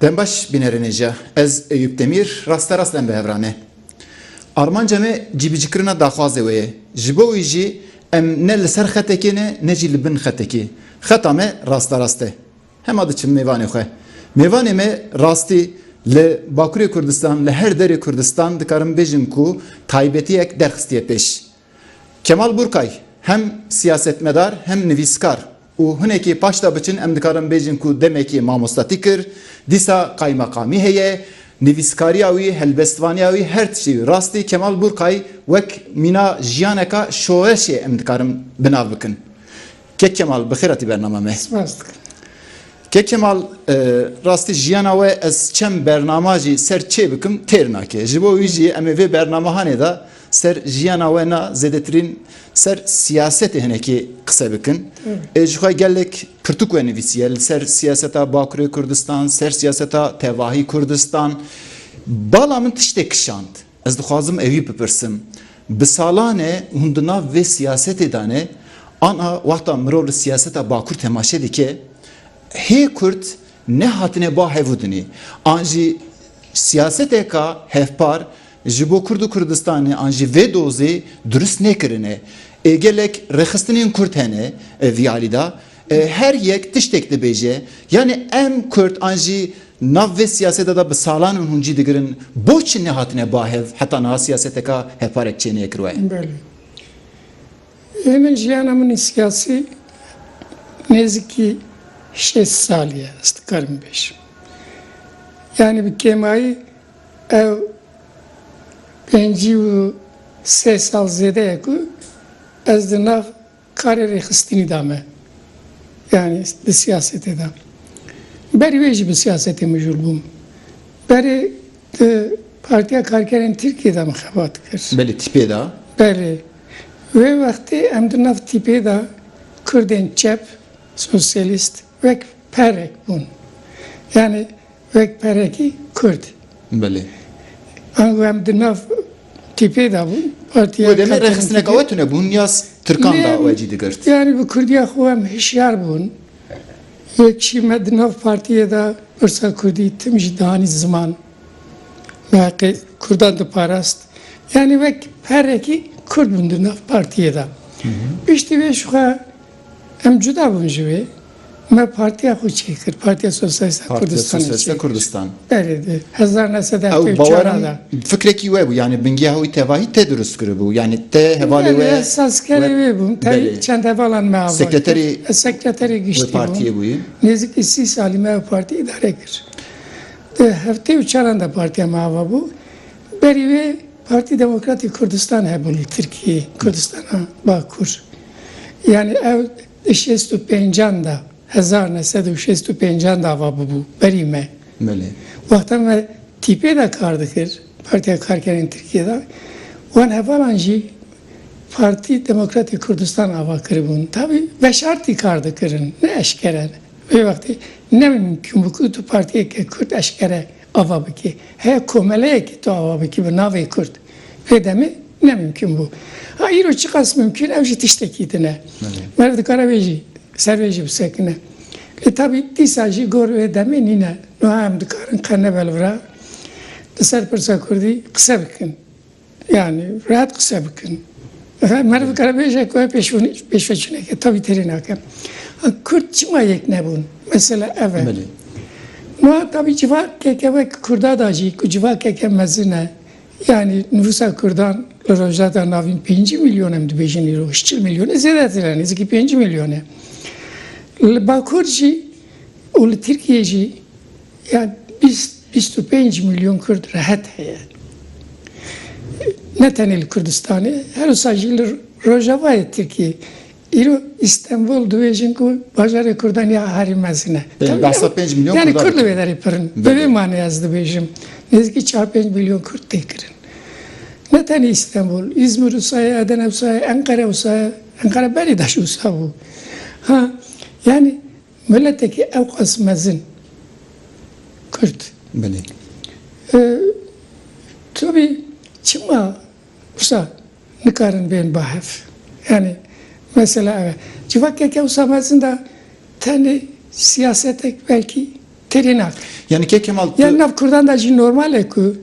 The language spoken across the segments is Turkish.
Dembaş binerinice, ez Eyüp Demir, rasta rastlen be evrane. Armanca me cibicikirina daxwaze weye. Jibo iji em ne li ser xetekê ne jî li bin xetekê. Xeta me rasta raste. Hem adı çim mêvanê xwe. Mêvanê me rastî li Bakurê Kurdistan, li her derê Kurdistan dikarim bêjim ku taybetiyek derxistiye pêş. Kemal Burkay hem siyasetmedar hem nivîskar û hinekî paşta biçin em dikarin bêjin ku demekî mamostatî kir, dîsa kaymakamî heye, nivîskariya wî, helbestvaniya wî her tiştî rastî Kemal Burkay wek mîna jiyaneka şoreşê em dikarin binav bikin. Kek Kemal, bi xêr hatî bername me. Kek Kemal rastî jiyana we ez çem bernama jî ser çê bikim têr nake. Ji bo wî jî em ê vê bernamehanê de ser jiyana we na zêdetirîn ser siyasetê hinekî qise bikin. Ji xwe gelek pirtûk we nivîsiye li ser siyaseta Bakurê Kurdistan, ser siyaseta Tevahî Kurdistan. Bala min tiştê kişand. Ez dixwazim evî bipirsim. Bi salan e hûn di nav vê siyasetê de ne ana wexta mirov li siyaseta Bakur temaşe dike hê Kurd ne hatine ba hevûdinê. An jî siyaseteka hevpar ji bo Kurd û Kurdistanê an jî vê dozê durist nekirine. Gelek rexistinên Kurd hene vî alî da her yek tiştek dibêje. Yani em Kurd an jî nav vê siyaseta da bi salan hûn cî digirin boçi ne hatine ba hev heta niha siyaseteka hevparek çêniyê kiriwe. Min jiyana min siyasî nêzîkî 6 saliye ez dikarim bêjim. Yani bi kêmayî ew 53 sal zêde ye ku ez di nav karê rêxistinî da me. Yani di siyasetê de. Berî wê jî bi siyasetê mijûl bûm. Berî di Partiya Karkerên Tirkiyeyê min xebat kir. Belê tîpê da? Belê. Wê wextê em di nav tîpê de Kurdên çep, sosyalist wek perek bûn. Yani wek perekî Kurd. Belê. Angu em di nav tîpê de bûn. Wê demê rexistineka we tune bûn yas Tirkan da we cî digirt? Yani bi Kurdiya xwe em hişyar bûn. Yekî me di nav partiyê de Pirsa Kurdî tim jî dihanî ziman. Meqê Kurdan diparast. Yani wek perekî Kurd bûn di nav partiyê de. Piştî vê ji xwe em cuda bûn ji wê. Me partiya xwe çêkir. Partiya Sosyalîst Kurdistan. Berê di. 1974 Ew baweran fikrekî we bû yani bingiya wî tevahî tê durist kiribû. Yani tê hevalê we esaskerê wê bûm. Te çend hevalan me ava. Sekreterê giştî partiyê bûyî. Nêzîkî 3 salî me ev partiyê idare kir. Di heftê û çaran de partiya me ava bû. Berî wê Partî Demokratîk Kurdistan hebû li Tirkiyeyê, Kurdistana Bakur. Yani ev 65 da 1965 da ava bû berî me. Wexta me tîpê de kar dikir, Partiya Karkerên Tirkiyeyê wan hevalan jî Partî Demokratîk Kurdistan ava kiribûn. Tabii veşartî kar dikirin, ne eşkere. Vê wextê ne mümkün bû ku tu partiyeke Kurd eşkere ava bikî. Heye komeleyekî tu ava bikî bi navê Kurd. Vê demê ne mümkün bû. Ha îro çi qas mümkün ew jî tiştekî dine. Mer dikare wê jî ser wê jî bisekine. Tabii dîsa jî gor wê demê nîne. Niha em dikarin qene belvira li ser Pirsa Kurdî qise bikin. Yani rahat qise bikin. Mer dikare bêje ku pêşveçûneke tabii terî nake. Kurd çima yek nebûn. Mesela ev e. Niha tabii civakeke wek Kurda da jî ku civakeke mezin e. Yani nüfusa Kurdan li rojata navîn 5 milyon em dibêjin îro 8 milyon zêdetir e nêzîkî 5 milyon e. Li Bakur jî û li Tirkiye jî yani 25 milyon Kurd rehet heye. Ne tenê li Kurdistanê, her wisa jî li Rojavayê Tirkiye. İro İstanbul dibêjin ku bajarê Kurdan ya herî mezin e. Behsa 5 milyon yani Kurd li wê derê pirin. Bi vê manê ez dibêjim. Nêzîkî 4-5 milyon Kurd tê kirin. Ne tenê İstanbul, İzmir wisa ye, Edene wisa ye, Enkere wisa ye. Enkere berî daş wisa bû. Ha yani milletekî ew qas mezin Kurd. Tabii çima wisa nikarin bên bahev. Yani mesela civakeke wisa mezin da tenê siyasetek belki Terinak. Yani ki Kemal Yani nav Kurdan da jî normal e ku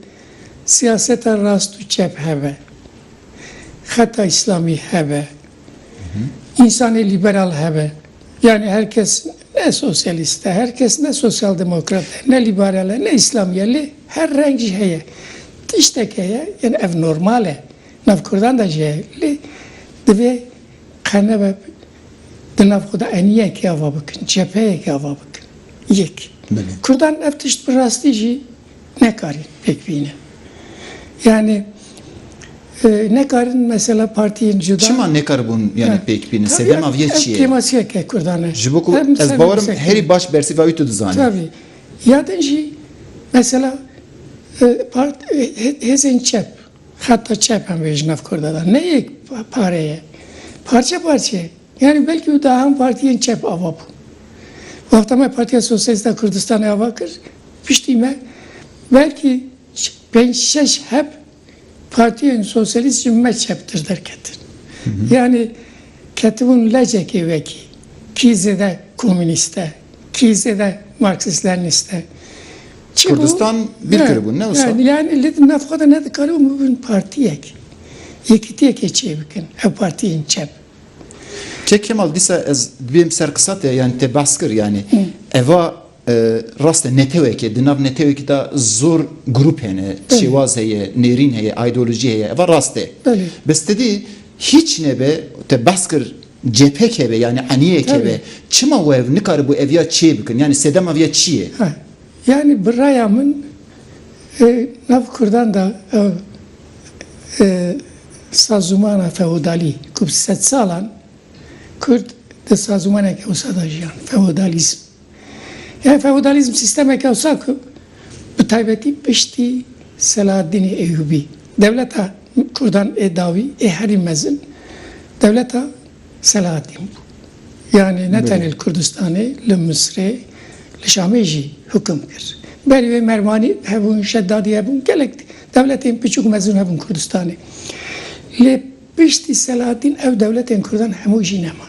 siyaseta rast û çep hebe. Hatta İslami hebe. İnsanı liberal hebe. Yani herkes ne sosyalist, herkes ne sosyal demokrat, ne liberal, ne İslamiyeli, her renk heye. İşte heye, yani ev normale. Nav Kurdan da jeli, dve kanebe, de Kurda eniye ki ava bakın, cepheye ki ava bakın. Yek. Kurdan ev tişt bir rastı jî ne karin pek bine. Yani ne karin mesela partiyin cüda. Çima ne kar bun yani pek bine sedem aviye çiye. Kemasiye ke Kurdan'a. Jiboku ez bavarım heri baş bersi ve uytu dizani. Tabii. Yadın jî mesela hezen çep. Hatta çep hem vejnav Kurdan'a. Ne yek pareye? Parça parça. Yani belki o daha hem partiyin çep ava bu. Vaktama Partiya Sosyalista Kürdistan'a bakır. Piştiğime belki 5-6 hep partiyin sosyalist cümle çeptir derketir. Yani ketibun leceki veki. Kizede komüniste, kizede Marksist-Leniniste. Kürdistan bir kere bu ne olsa? Yani lidim nafkada ne de karı bu bir partiyek. Yekitiye geçebikin. Ev partiyin çep. Çek Kemal dise ez bim ser kısat yani te baskır yani eva raste neteweke dinav neteweke da zor grup hene şivaz heye nerin heye ideoloji heye eva raste bes dedi hiç nebe te baskır cephek hebe yani aniye kebe çima ev nikar bu evya çiye bikin yani sedem evya çiye yani birayamın nav Kurdan da sazumana feodali kub 7 salan Kürt de sazumana ke olsa da jiyan feodalizm. Yani feodalizm sisteme ke olsa ki bu taybeti pişti Selahaddin Eyyubi. Devleta Kurdan davi heri mezin devleta Selahaddin. Yani ne tenil Kürdistan'ı le Mısır'ı le Şam'ı hüküm kır. Beri ve Mermani hebun şeddadi hebun gelek devletin küçük mezun hebun Kürdistan'ı. Le pişti Selahaddin ev devletin Kurdan hemu jinema.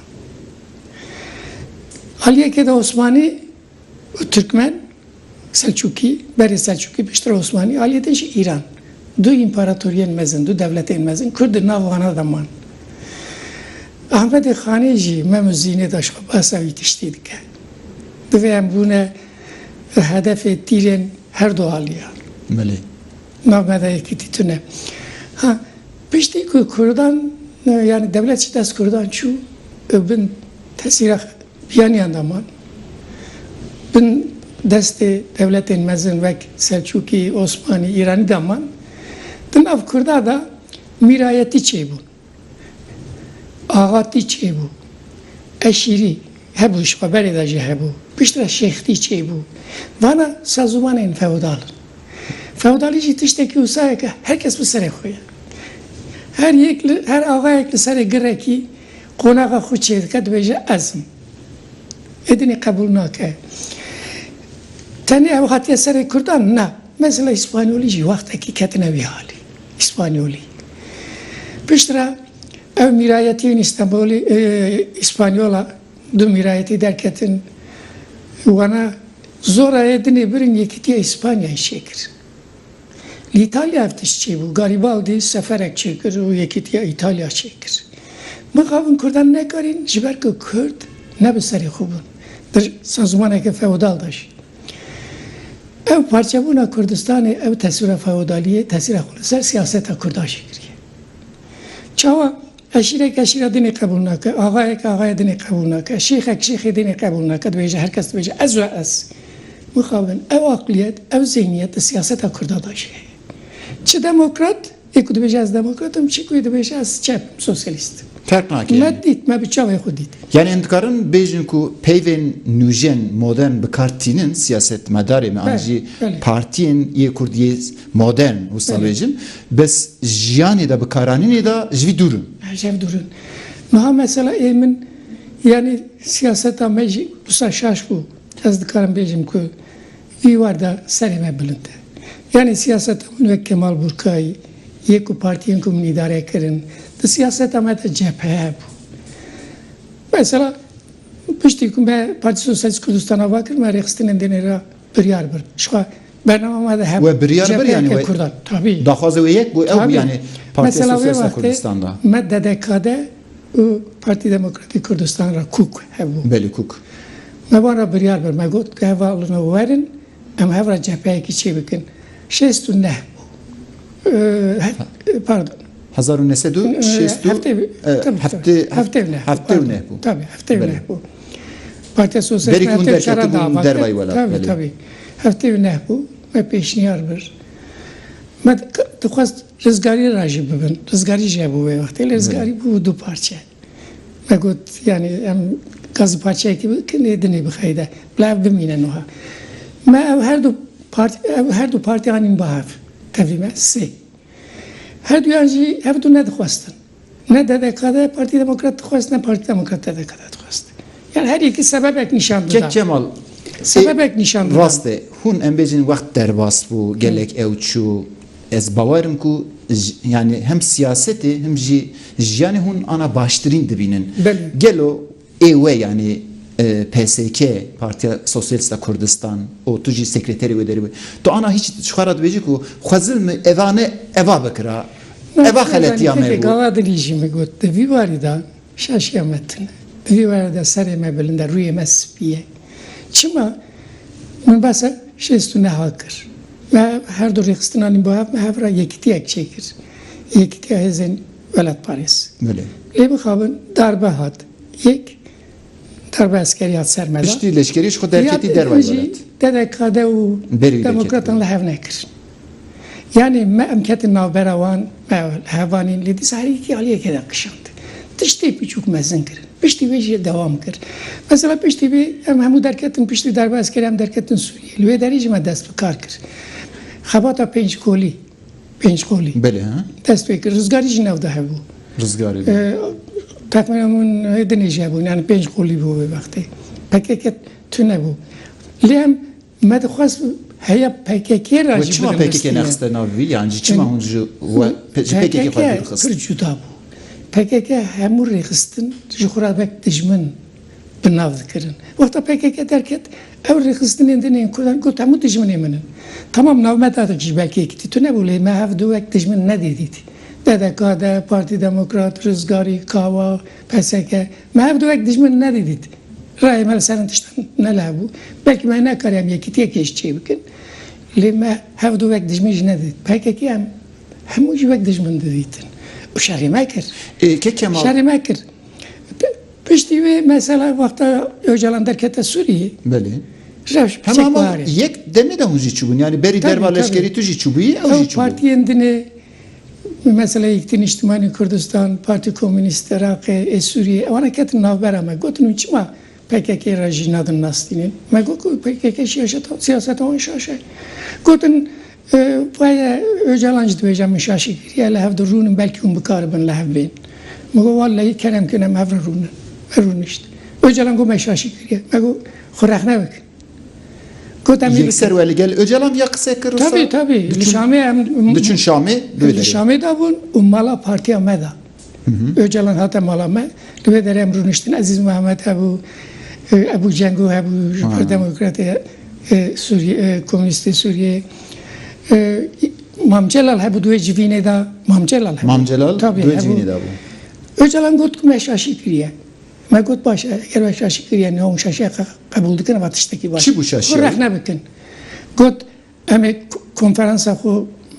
Aliye de Osmani, Türkmen, Selçuki, beri Selçuki, piştir Osmani, Aliye de İran. Du imparatoriyen mezin, du devletin mezin, Kürd navana daman. Ahmet Khaneci, memuzine daşka basa yetiştiydik. Duveyem buna hedefe dilen her doğalıya. Meli. Mehmet'e kititüne. Ha, pişti Kurdan, yani devlet şiddet Kurdan şu, bin tesirah bir yandaman. Bin deste devletin mezun ve Selçuki, Osmani, İran'ı daman. Dınav Kurda da mirayeti çebu. Ağati çebu. Eşiri. Hebu şpaberi da cehebu. Piştra şeyhti çebu. Vana sazumanen feodal. Feodali jitişteki usaya ki herkes bu sere koya. Her ağa ekli sere gireki konağa xuçeydi kad beje azm. Edini kabul nake. Tani ev hatiye sere Kurdan na. Mesela İspanyoli ji vaktaki ketine bir hali. İspanyoli. Piştra ev mirayetin İstanbul'i İspanyola du mirayeti derketin vana zora edini birin yekitiye İspanya şekir. İtalya efteşçi bu. Garibaldi seferek çekir. O yekitiye İtalya çekir. Mıkavın Kurdan ne karin? Jiberke Kürt ne bir seri kubun. Der sazmaneke feodal daş. Ev parça buna Kürdistan'ı ev tesire feodaliye tesire kulisar siyasete Kürda şekiriye. Çava eşire dini kabul nake, ağaya dini kabul nake, şeyh dini kabul nake, dvece herkes dvece ez ve ez. Mıkavın ev akliyet, ev zihniyet siyasete Kürda daş. Çi demokrat, eko dvece az demokratım, çi kuyu dvece az çep sosyalist. Fark nake yani. Meddit, me biçava khudit. Yani endkarın bejin ku peyven nujen modern bekartinin siyaset medarı mı anji partiyen ye kurdiye modern usalejin bes jiyani da bekaranini da jvi durun. Jev durun. Maha mesela emin yani siyaset ameci bu şaş bu. Az dikaram bejim ku vi var da serime bilinde. Yani siyaset ve Kemal Burkay ye ku partiyen ku idare kerin. De siyaset amete cephe bu. Mesela pişti ku me Parti Sosyalist Kürdistan'a bakır me rekstin denera بریار بر شخوا برنامه ما ده و بریار بر یعنی کردان طبعا داخواز و یک بو او یعنی پارتی سوسیالیست کردستان دا مدد کاده او پارتی دموکراتیک کردستان را کوک هبو بله کوک ما بارا بریار بر ما گفت که حوالا نوارن ام هفرا جبهه کی چی بکن 69 pardon 1960 هفته نه بو tabii hafte ne bu Parti Sosyalist Parti çaranda dervay wala tabii hafte ne bu me peşniyar bir me dixwast rizgarî rajî bibin rizgarî jî hebû vê wextê lê rizgarî bû du parçe me got yani em gazî parçeyekî kinê dinê bixeyde bila ev bimîne niha me ev her du partiyanên bahev tevî me sê her duyan jî hev du nedixwastin ne DDK'da Parti Demokrat dixwast ne Parti Demokrat DDK'da dixwast yani her iki sebebek nişan dida Kemal sebebek nişan dida raste hun em bejin wekt derbas bû gelek ew çû ez bawerim ku yani hem siyaseti hem jî jiyanê hûn ana baştirîn dibînin gelo êwe yani PSK Partiya Sosyalist Kurdistan o tu jî sekreterî wê derî tu ana hiç xwara dibêjî ku xwezil mi evane eva bikira eva xeletiya me bû gava dilîjî me got devî warî da şaşiya me tune devî warî da serê me bilind rûyê me spiye çima min basa şêst neha kir me her du rêxistinanên bahev me hevra yekitiyek çêkir yekitiya hêzên Welat Parêz lê bixabin darbe hat yek darbe askerî hat ser me da piştî leşkerî ji xwe derketî dervayê welat DDK'da û Demokratan li hev nekirin yani me em ketin navbera wan me hevanên lê dîsa herîkî aliyekê de qişand tiştê piçûk mezin kirin piştî wê jî dewam kir mesela piştî wê em hemû derketin piştî darbe askerî em derketin Sûriyê li wê derî jî me dest bi kar kir xebata pênckolî dest pê kir rizgarî jî nev de hebû rizgarî texmîna min dinê jî hebûn yani pênckolî bû wê wextê PKK tune bû lê em me dixwast heya PKK ra jî çima PKK nexiste nav wî yani çima hûn ji PKK xwe dirxist pir cuda bû PKK hemû rêxistin ji xwe re bek dijmin bi nav dikirin wexta PKK derket ew rêxistinên dinên Kurdan got hemû dijminê min in tamam nav me dadik ji belkê yekitî tu nebû lê me hev du wek dijmin nedîdîtî DDK'da Parti Demokrat Rizgarî Kawa PSK me hev du wek dijmin nedîdîtî rayê me li serin tiştan nelebû belkî me nekariyam yekitiyekê ji çê bikin lê me hev du wek dijmin jî nedît PKK em hemû jî wek dijmin didîtin û şerê me kir şerê me kir piştî wê mesela wexta Öcalan derkete Sûriyê Tamam yek demê de hûn jî çûbûn yani berî derba leşkerî tu jî çûbûyî ew jî çûbû partiyên dinê mesela Yekîtîn İçtimai Kurdistan Parti Komünîst Iraqê Sûriyê ewan ketin navbera me gotin çima PKK ra jî nadin nastînin me got ku PKK siyaseta wan şaşe gotin baye Öcalan jî dibêje min şaşî kiriye li hev de rûnin belkî hûn bikaribin li hev bên me got wallahî kerem kin em hev re rûnin me rûnişt Öcalan got me şaşî kiriye me got xwe rex nebikin yekser welî gel Öcalan ya qise kir tabii li Şamê em diçûn Şamê li Şamê da bûn û mala partiya me da Öcalan hate mala me li wê derê em rûniştin Ezîz Mehmed hebû Ebu Cengo hebû ji ber Demokratê Sûriyê Komünîstê Sûriyê Mam Celal hebû duê civînê da Mam Celal duê civînê da bû Öcalan got ku me şaşî kiriye me got baş eger me şaşî kiriye ne hûn şaşiya qebûl dikin eva tiştekî baş çi bû şaşiya xwe rex nebikin got em ê konferansa xwe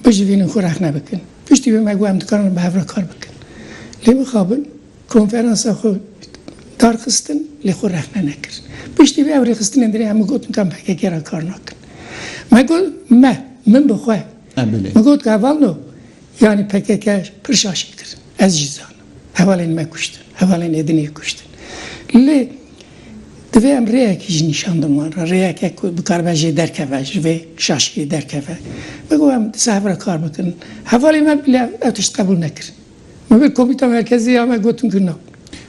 bijivînin xwe rex nebikin piştî wê me got em dikarin bi hev re kar bikin lê mixabin konferansa xwe darxistin lê xwe rex ne nekirin piştî wê ew rêxistinên dinê hemû gotin ka em PKK ra kar nakin me got min bi xwe me got ka hevalno yani PKK pir şaşî kirin ez jî zanim hevalên me kuştin hevalên Êdinê kuştin lê divê em rêyekî jî nîşandin wan re rêyekek ku bikaribe jê derkeve ji vê şaşkî derkeve me got em disa hev re kar bikin hevalê me bile ew tişt qebûl nekirin me bir komîta merkezî ya me gotin ku na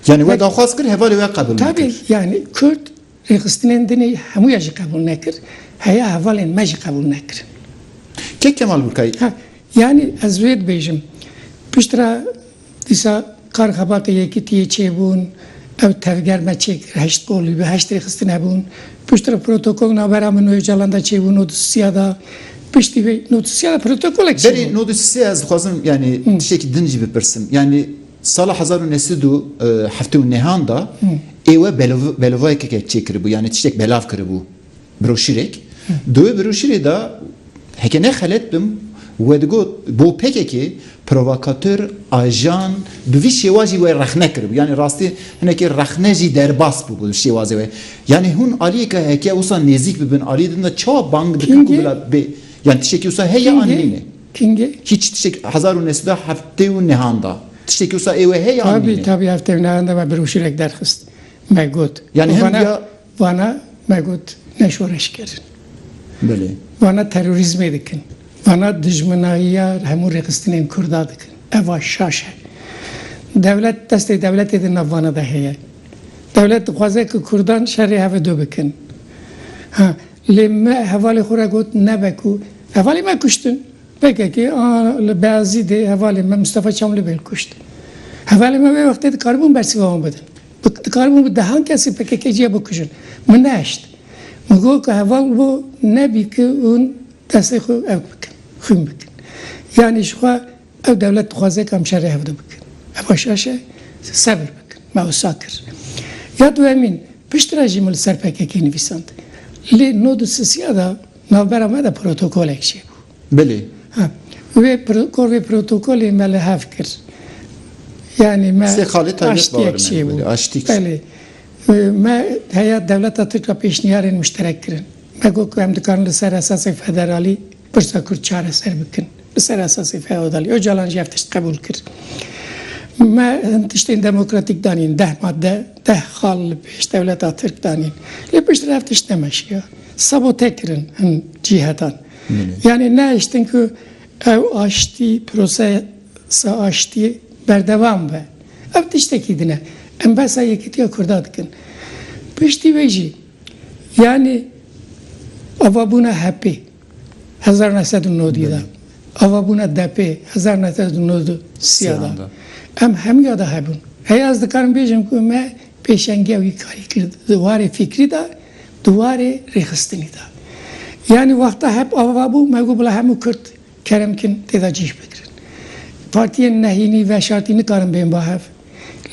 yani we daxwaz kir hevalê we qebûl tabii yani Kurd rêxistinên dinê hemû ya jî qebûl nekir heya hevalên me jî qebûl nekirin Kemal Burkay yani ez wê dibêjim piştira dîsa kar xebatê yekitiyê çêbûn ev tevgerme çek heşt kolu ve heşt rekistin hebun püştre protokolün haberamın Öcalan'da çevun odusiyada püşti ve odusiyada protokol ekşi Beri nodusisi az dixwazim yani tiştekî din jî bipirsim. Yani sala 1992 heftê nehanda êwe belavayekeke çêkiribû yani tiştek belav kiribû broşîrek. Duê broşîrê da heke nexelet bim we digot bo pekekê provokatör ajan bi vî şêwa jî we rexne kiribû. Yani rastî hinekî rexne jî derbas bû bi şêwazê we. Yani hûn aliyeke heke wisa nêzik bibin aliyê din de çawa bang dikin ku bila bê yani tiştekî wisa heye an nîne. Kinge? Hiç tiştek 1990 heftê nehanda. Tiştekî wisa êwe heye an nîne. Tabii heftê nehanda ve broşürek derxist. Me got. Yani hem ya Vana me got neşoreş kirin. Belê. Vana terörizmê dikin. Vana dijminahiya hemû rêxistinên Kurda dikin. Eva şaş e. Devlet destê devletê di nav vana de heye. Devlet dixwaze ki Kurdan şerê heve dû bikin. Ha, lê me hevalê xwe re got nebe ku hevalê me kuştin. Pekekî li Beyazî de hevalê me Mustafa Çamlıbêl kuşt. Hevalê me vê wextê dikaribûn bersîva bidin. Dikaribûn bi dehan kesî PKK'ciye bikujin. Min neheşt. Min got ku heval bu nebî ki hûn destê xwe ew bikin. Xwîn bikin. Yani ji xwe ew devlet dixwaze ki em şerê hev de bikin. Eva şaş e sebir bikin. Me wisa kir. Ya duhemîn piştre jî min li ser PKK nivîsand. Lê nod û sisiya da navbera me de protokolek çê bû. Belê. Vê protokolê me li hev kir. Yani me Sê xalê taybet aştiyek bawer çê me. bû. Aştîk. Belê. Me heya devleta Tirkiye pêşniyarên müşterek kirin. Me got ku em dikarin li ser esasê federalî pirsa Kurd çareser bikin. Li ser esasê feodalî. Öcalan jî ev tişt qebûl kir. Me hin tiştên demokratîk danîn 10 madde 10 xal li pêş devleta Tirk danîn. Lê piştre ev tişt nemeşiya. Sabote kirin hin cîhetan. Yani ne iştin ki ev aştî prosesa aştî berdevam be. Ev tiştekî dine. Em besa yekîtiya Kurda dikin. Piştî wê jî yani avabûna HP 1990 da avabûna DP 1990 da em hemûya da hebûn. Heya ez dikarim bêjim ku me pêşengiya wî karî kir duwarê fikrî da duwarê rêxistinî da. Yani vakta hep avabû me got bila hemû Kurd keremkin têda cîş bikirin. Partiyên nehînî ve şartî nikarin bên bahev.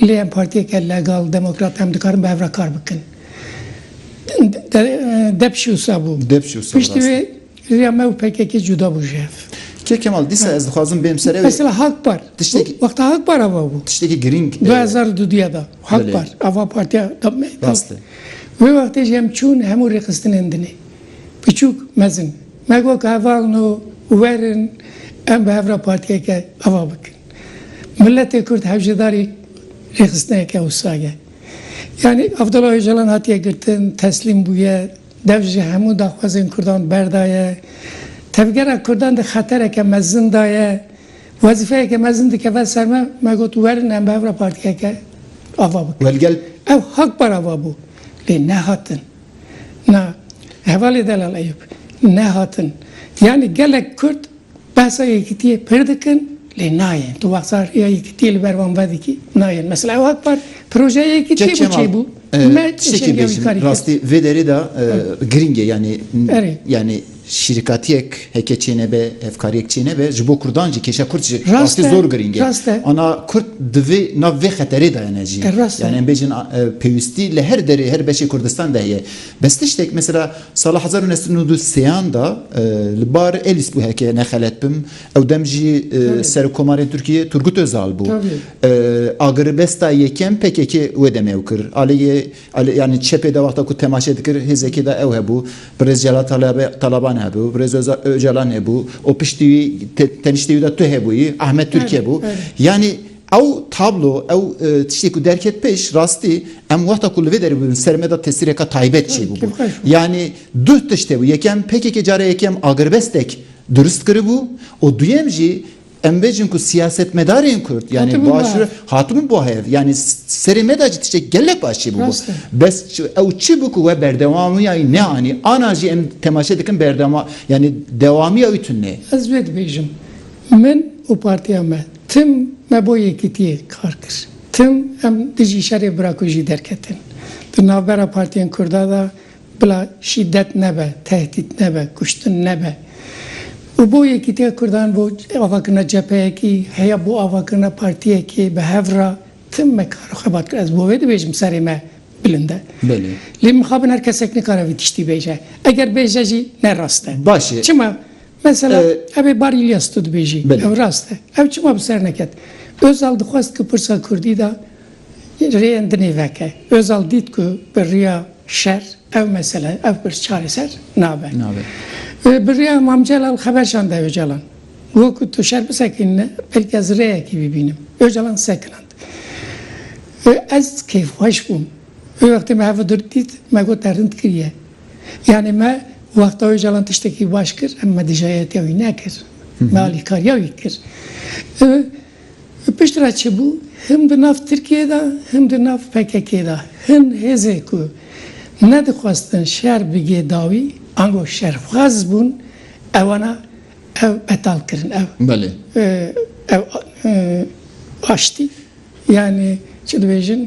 Lê em partiyeke legal, demokrat em dikarin bi hev re kar bikin. Depşî wisa bû. Depşî wisa Piştî wê rêya me û PKK cuda bû ji hev. Ke Kemal dîsa ez dixwazim bêm ser Mesela Halkpar. Tiştekî Vakta Halkpar ava bû. tiştekî giring 2002 da Halkpar ava partiya da me. rast e. Wê wextê jî em çûn hemû rêxistinên dinê. Piçûk mezin. Me got ku heval no werin em bi hev re partiyeke ava bikin. Milletê Kurd hevjdarî rêxistineke wisa ye. Yani Abdullah Öcalan hatiye girtin, teslim bûye, dev ji hemû daxwazên Kurdan berdaye. Tevgera Kurdan de xetereke mezin daye. Wezîfeyeke mezin dikeve ser me got werin em bi hev re partiyeke ava bikin. Welgel Ev Halkpar ava bû. Lê nehatin. Na hevalê Delal Eyüp nehatin. Yani gelek Kurd behsa yekîtiyê pir dikin lê nayên. Tu wexta ya yekîtiyê li ber wan vedikî nayên. Mesela ew Halkpar projeya yekîtiyê bû çêbû. Me tiştekî tiştekî wî bêjim karî kir. rastî vê derê da giring e yani Erê. yani şirkatiyek heke çênebe hevkariyek çênebe ji bo Kurdan jî kêşa Kurd jî Rast rastî e, zor giring e. rast e. Ana Kurd divê nav vê xeterê de hene jî. Rast e. Yani em bêjin pêwîstî li her derê her beşê Kurdistan de heye. Bes tiştek mesela sala 1993 da li bar Elis bû heke nexelet bim. Ew dem jî Serokkomarên Tirkiye Turgut Özal bû. Agiribesta yekem PKK wê demê ew kir. Aliyê yani çepê de wexta ku temaşe dikir hêzekê de ew hebû. Birêz Celal Taliban hebû, Birêz Öcalan hebû, o piştî teniştî de tu hebûyî, Ahmet Türkiye bû. Yani ew tablo, ew tiştê ku derket pêş rastî em wexta ku li vê derê bûn sermeda tesîreka taybet çê bû. Yani duh tiştê bû. Yekem PKK care yekem agirbestek durust kiribû, o duyem jî em bêjin ku siyasetmedarên Kurd yani başî hatibûn bu hev yani serê me da jî tiştek gelek başî bû. Bes ew çi bû ku we berdewamiya ne anî ana jî em temaşe dikin berdewama yani devamiya wî tune. Ez vê dibêjim. Min û partiya me tim me bo yekîtiyê kar kir. tüm em dici şerê bira ku jî derketin. Di navbera Partiyên Kurda da bila şiddet nebe, tehdit nebe, kuştun nebe. û bo yekîtiya Kurdan bo avakirina cepheyekî, heya bo avakirina partiyekî bi hevra tim me kar xebat kir. Ez bo vê dibêjim serê me bilind e. Belê. Lê min xabin her kesek nikare vî tiştî bêje. Eger bêje jî ne rast e. Başê. Çima mesela ev ê bar İlyas tu dibêjî. Belê. Ev rast e. Ev çima bi ser neket. Özal dixwast ku pirsa Kurdî da rêyên dinê veke. Özal dît ku bi rêya şer ev mesele ev bir çareser nabe. Nabe. Bir rêya Mam Celal xeberşan da Öcalan. Wekû tu şer bisekîne belkî ez rêyekî bibînim. Öcalan sekinand. Ez keyfxweş bûm. Wextê me hev dît me got rind kiriye. Yani me wexta Öcalan tiştekî baş kir em me dijayetiya wî nekir. Me alîkariya wî kir. Piştira çi bû him di nav Tirkiyeyê him di nav PKK'yê da hin hêzê ku nedixwastin şer bigê dawî ango şerxwaz bûn ewana ev betal kirin Belê. ev aştî yani çi dibêjin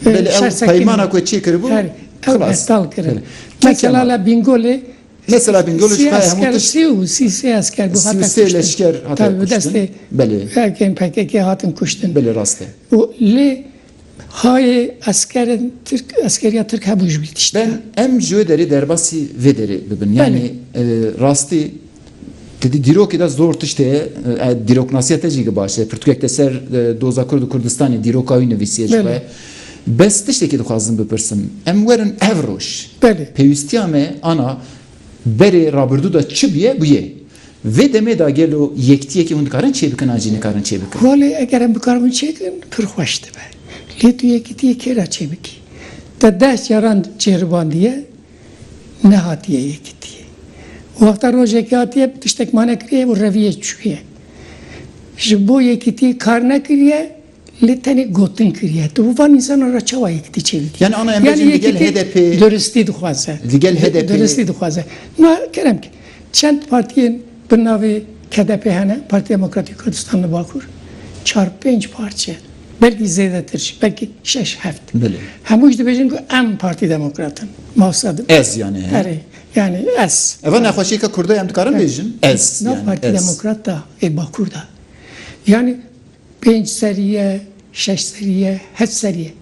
Belê ew peymana ku çê kiribû ev betal kirin. Mesela la Bingolê Mesela Bingöl'ü çıkaya hemû tiş sî asker bu hata Sî leşker hata kuştun. Belê. Erken PKK hatin kuştun. Belê rast e. Lê hayê askerin Türk askeriya Türk hebû ji wî tiştî. Ben em ji wê derê derbasî vê derê bibin. Yani rastî dedi dîrokê de zor tişt heye dîroknasiya te jî baş e. Pirtûkek te ser doza Kurd û Kurdistanê dîroka wî nivîsiye ji we. Bes tiştekî dixwazim bipirsim. Em werin ev roj. Belê. Pêwîstiya me ana berê rabirdû da çi biye bûye. Vê demê da gelo yektiyekî hûn dikarin çê bikin acî nikarin çê bikin. Walê eger em bikarin çêkin pir xweş dibe. Lê tu yekîtiyê kêra çê bikî. Te 10 caran çêribandiye nehatiye yekîtiyê. Wexta rojekê hatiye tiştek mane kiriye û reviyê çûye. Ji bo yekîtiyê kar nekiriye lê tenê gotin kiriye. Tu van însanan ra çawa yekîtî çêbikî. Yani ana em bêjin digel HDP Duristî dixwaze. Digel HDP Duristî dixwaze. Ma kerem ki çend partiyên bi navê KDP hene Parti Demokratîk Kurdistan li Bakur 4-5 parçe. Belki zêdetir, belki 6-7. Belê. Hemû jî dibêjin ku em Parti Demokratın. Mavsadım. Ez yani. Herê. Yani ez. Eva nexweşîka Kurda em dikarin bêjin? Ez. Nav Yani Parti ez. Demokrat da Bakur da. Yani 5 seriye, 6 seriye, 7 seriye.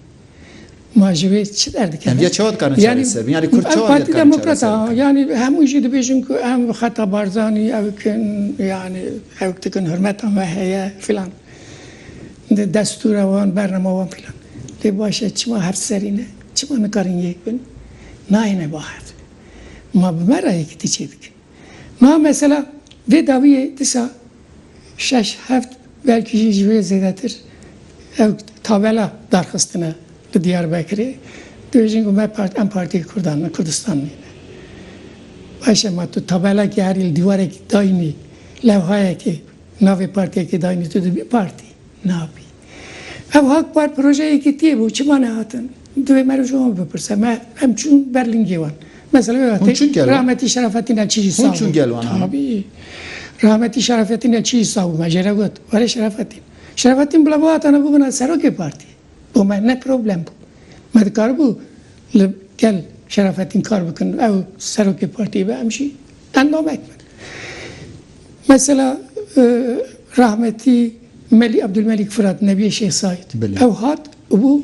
Ma ji wê çi derdik? Em ya çawa dikarin çareser bin? Yani Kurd çawa Parti dikarin Demokrat çareser bin? yani hemû jî dibêjin ku em xeta barzanî ew kin yani ew dikin hürmeta me heye filan. Destûra wan, bername wan filan. Lê baş e çima hev serîne, çima nikarin yek bin? Nayîne ba hev. Ma bi me re yekîtî çê dikin. Ma mesela vê dawiyê dîsa 6-7 belkî jî ji wê zêdetir ew tabela darxistine li Diyarbekirê dibêjin ku me em Partiyê Kurdan Kurdistanê. Baş e ma tu tabelekî herî li dîwarekî dayînî levhayekî navê partiyekê dayînî tu dibî partî nabî. Ev Hak Parti projeyekî tîye bû çima nehatin? Divê me ji wan bipirse me em çûn Berlingê wan. Mesela Hûn çûn gel wan? rahmetî Şerafettin Elçî jî sağ Hûn çûn gel wan? Tabii. Rahmetî Şerafettin Elçî jî sağ bû me jê re got were Şerafettin. Şerafettin bila bu hatine bûbûne serokê partî. Bu me ne problem bû. Me dikaribû li gel Şerafettin kar bikin ew serokê partî be em jî endam ekmin. Mesela rahmetî Abdülmelik Fırat Nebiye Şeyh Said. Ev hat bu